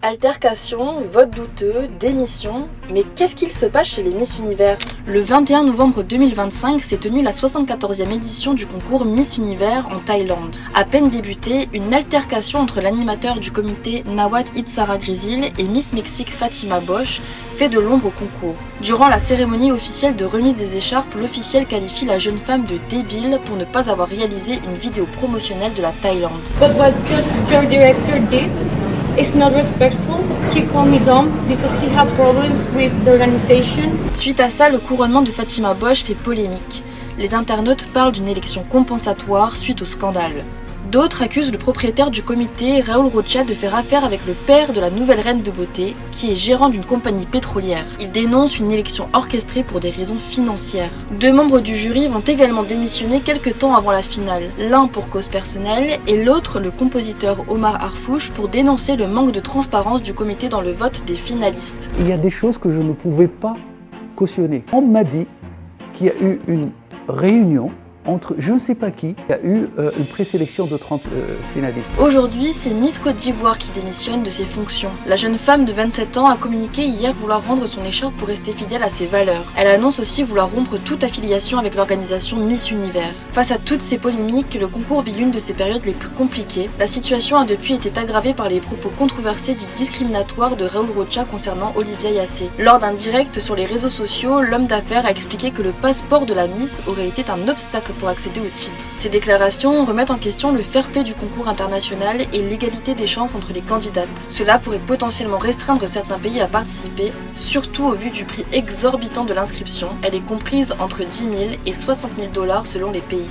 Altercation, vote douteux, démission, mais qu'est-ce qu'il se passe chez les Miss Univers? Le 21 novembre 2025 s'est tenue la 74e édition du concours Miss Univers en Thaïlande. À peine débutée, une altercation entre l'animateur du comité Nawat Itzara Grisil et Miss Mexique Fatima Bosch fait de l'ombre au concours. Durant la cérémonie officielle de remise des écharpes, l'officiel qualifie la jeune femme de débile pour ne pas avoir réalisé une vidéo promotionnelle de la Thaïlande. But what just your director did is not respectful. He called me dumb because he had problems with the organization. Suite à ça, le couronnement de Fatima Bosch fait polémique. Les internautes parlent d'une élection compensatoire suite au scandale. D'autres accusent le propriétaire du comité, Raoul Rocha, de faire affaire avec le père de la nouvelle reine de beauté, qui est gérant d'une compagnie pétrolière. Ils dénoncent une élection orchestrée pour des raisons financières. Deux membres du jury vont également démissionner quelques temps avant la finale, l'un pour cause personnelle et l'autre, le compositeur Omar Harfouch, pour dénoncer le manque de transparence du comité dans le vote des finalistes. Il y a des choses que je ne pouvais pas cautionner. On m'a dit qu'il y a eu une réunion entre je ne sais pas qui, il y a eu une présélection de 30 finalistes. Aujourd'hui, c'est Miss Côte d'Ivoire qui démissionne de ses fonctions. La jeune femme de 27 ans a communiqué hier vouloir rendre son écharpe pour rester fidèle à ses valeurs. Elle annonce aussi vouloir rompre toute affiliation avec l'organisation Miss Univers. Face à toutes ces polémiques, le concours vit l'une de ses périodes les plus compliquées. La situation a depuis été aggravée par les propos controversés dits discriminatoires de Raoul Rocha concernant Olivia Yassé. Lors d'un direct sur les réseaux sociaux, l'homme d'affaires a expliqué que le passeport de la Miss aurait été un obstacle pour accéder au titre. Ces déclarations remettent en question le fair-play du concours international et l'égalité des chances entre les candidates. Cela pourrait potentiellement restreindre certains pays à participer, surtout au vu du prix exorbitant de l'inscription. Elle est comprise entre 10 000 et 60 000 $ selon les pays.